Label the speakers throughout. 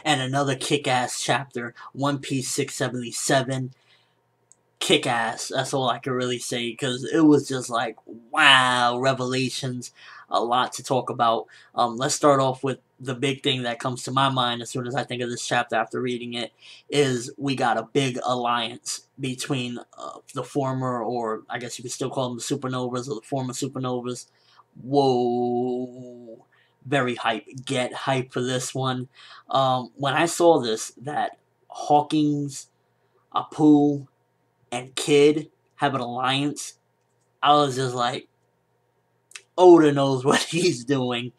Speaker 1: and another kick-ass chapter, One Piece 677. Kick-ass, that's all I can really say, because it was just like, wow, revelations, a lot to talk about. Let's start off with the big thing that comes to my mind as soon as I think of this chapter after reading it, is we got a big alliance between the former, or I guess you could still call them the supernovas, or the former supernovas. Whoa, very hype. Get hype for this one. When I saw this, that Hawkins, Apoo, and Kid have an alliance, I was just like, Oda knows what he's doing.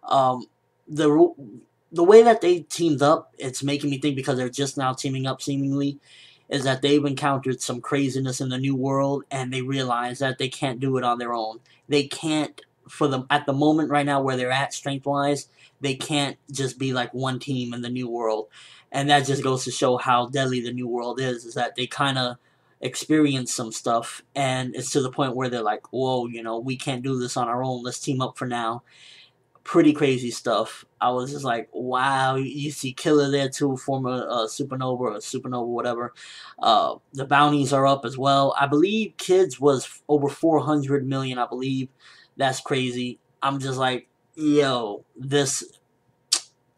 Speaker 1: Um, the the way that they teamed up, it's making me think, because they're just now teaming up seemingly, is that they've encountered some craziness in the new world, and they realize that they can't do it on their own. They can't, for them at the moment right now where they're at strength wise, they can't just be like one team in the new world, and that just goes to show how deadly the new world is. Is that they kind of experience some stuff, and it's to the point where they're like, whoa, we can't do this on our own. Let's team up for now. Pretty crazy stuff. I was just like, wow. You see Killer there too, former Supernova, or Supernova, whatever. The bounties are up as well. I believe Kids was over 400 million, I believe. That's crazy. I'm just like, yo, this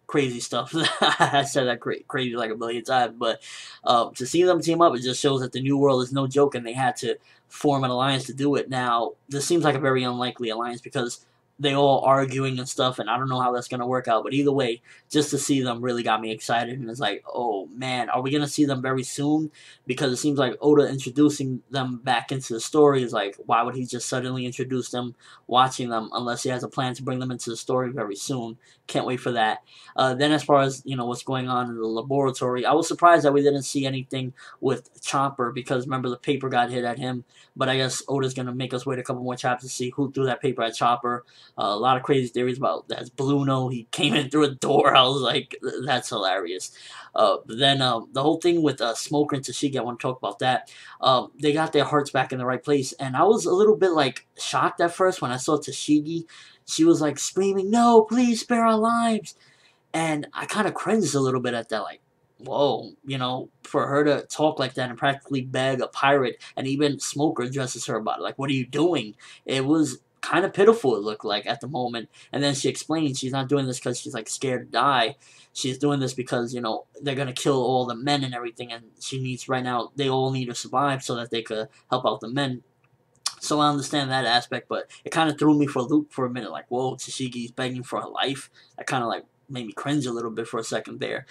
Speaker 1: crazy stuff. I said that crazy like a million times, but to see them team up, it just shows that the New World is no joke, and they had to form an alliance to do it. Now, this seems like a very unlikely alliance, because they all arguing and stuff, and I don't know how that's going to work out, but either way, just to see them really got me excited, and it's like, oh man, are we going to see them very soon? Because it seems like Oda introducing them back into the story is like, why would he just suddenly introduce them, watching them, unless he has a plan to bring them into the story very soon. Can't wait for that. Then as far as, what's going on in the laboratory, I was surprised that we didn't see anything with Chopper, because remember the paper got hit at him, but I guess Oda's going to make us wait a couple more chapters to see who threw that paper at Chopper. A lot of crazy theories about that's Bluno. He came in through a door. I was like, that's hilarious. But then the whole thing with Smoker and Tashigi, I want to talk about that. They got their hearts back in the right place, and I was a little bit like shocked at first when I saw Tashigi. She was like screaming, "No, please spare our lives!" And I kind of cringed a little bit at that, like, whoa, for her to talk like that and practically beg a pirate, and even Smoker addresses her about it, like, what are you doing? It was kind of pitiful, it looked like, at the moment. And then she explained she's not doing this because she's, like, scared to die. She's doing this because, they're going to kill all the men and everything, and she needs, right now, they all need to survive so that they could help out the men. So I understand that aspect, but it kind of threw me for a loop for a minute, like, whoa, Tashigi's begging for her life. I kind of, like, made me cringe a little bit for a second there.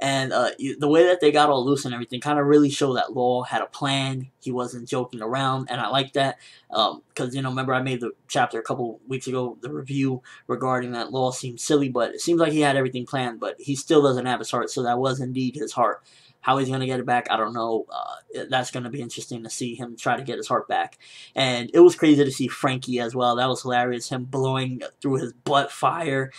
Speaker 1: And the way that they got all loose and everything kind of really showed that Law had a plan. He wasn't joking around, and I like that. Because, remember I made the chapter a couple weeks ago, the review regarding that Law seemed silly, but it seems like he had everything planned, but he still doesn't have his heart, so that was indeed his heart. How he's going to get it back, I don't know. That's going to be interesting to see him try to get his heart back. And it was crazy to see Frankie as well. That was hilarious. Him blowing through his butt fire.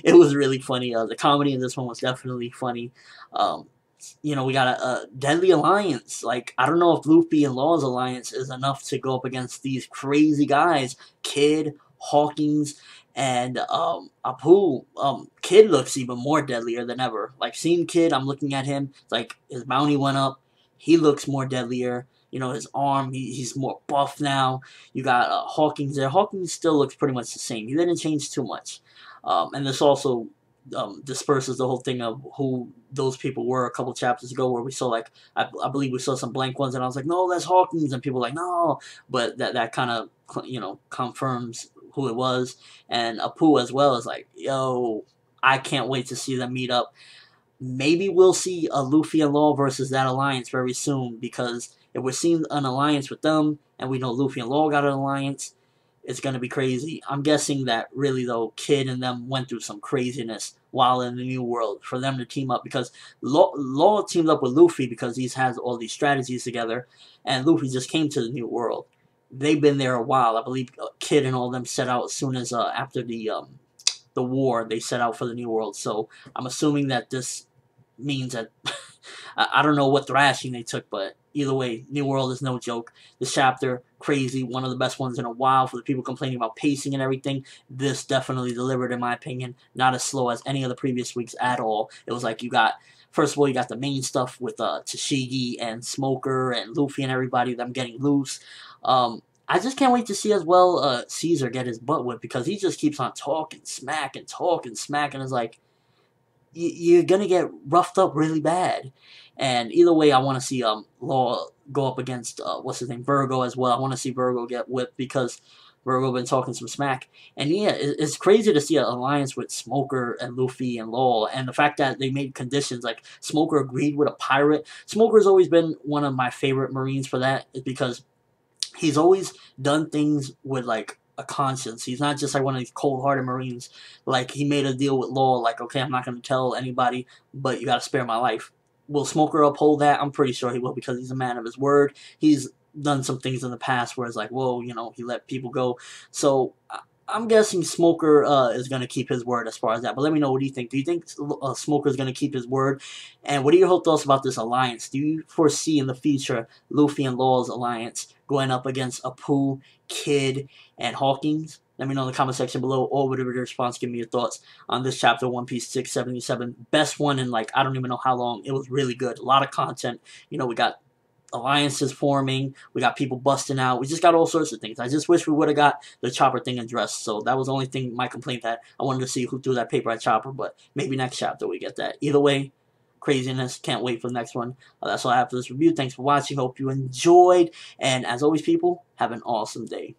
Speaker 1: It was really funny. The comedy in this one was definitely funny. We got a deadly alliance. Like, I don't know if Luffy and Law's alliance is enough to go up against these crazy guys. Kid, Hawkins, and Apoo. Kid looks even more deadlier than ever. Like, seeing Kid, I'm looking at him, it's like his bounty went up. He looks more deadlier. His arm, he's more buff now. You got Hawkins there. Hawkins still looks pretty much the same. He didn't change too much. And this also disperses the whole thing of who those people were a couple chapters ago, where we saw, like, I believe we saw some blank ones, and I was like, no, that's Hawkins, and people were like, no, but that kind of, confirms who it was. And Apoo as well is like, yo, I can't wait to see them meet up. Maybe we'll see a Luffy and Law versus that alliance very soon, because if we're seeing an alliance with them, and we know Luffy and Law got an alliance, it's going to be crazy. I'm guessing that really, though, Kid and them went through some craziness while in the New World for them to team up, because Law teamed up with Luffy because he has all these strategies together, and Luffy just came to the New World. They've been there a while. I believe Kid and all of them set out as soon as after the war, they set out for the New World. So I'm assuming that this means that I don't know what thrashing they took, but either way, New World is no joke. This chapter, crazy, one of the best ones in a while. For the people complaining about pacing and everything, this definitely delivered, in my opinion. Not as slow as any of the previous weeks at all. It was like you got, first of all, you got the main stuff with Tashigi and Smoker and Luffy and everybody, them getting loose. I just can't wait to see as well Caesar get his butt whipped, because he just keeps on talking smack and talking smack, and it's like, you're gonna get roughed up really bad. And either way, I want to see Law go up against what's his name, Virgo as well. I want to see Virgo get whipped, because Virgo been talking some smack. And yeah, it's crazy to see an alliance with Smoker and Luffy and Law, and the fact that they made conditions like Smoker agreed with a pirate. Smoker's always been one of my favorite Marines for that, is because he's always done things with like a conscience. He's not just like one of these cold-hearted Marines. Like, he made a deal with Law, like, okay, I'm not going to tell anybody, but you got to spare my life. Will Smoker uphold that? I'm pretty sure he will, because he's a man of his word. He's done some things in the past where it's like, whoa, you know, he let people go. So I'm guessing Smoker is going to keep his word as far as that. But let me know, what do you think? Do you think Smoker is going to keep his word? And what are your whole thoughts about this alliance? Do you foresee in the future Luffy and Law's alliance going up against Apoo, Kid, and Hawkins? Let me know in the comment section below, or whatever your response. Give me your thoughts on this chapter, One Piece 677. Best one in, like, I don't even know how long. It was really good. A lot of content. You know, we got alliances forming, we got people busting out, we just got all sorts of things. I just wish we would have got the Chopper thing addressed. So that was the only thing, my complaint, that I wanted to see who threw that paper at Chopper, but maybe next chapter we get that. Either way, craziness. Can't wait for the next one. That's all I have for this review. Thanks for watching. Hope you enjoyed, and as always, people, have an awesome day.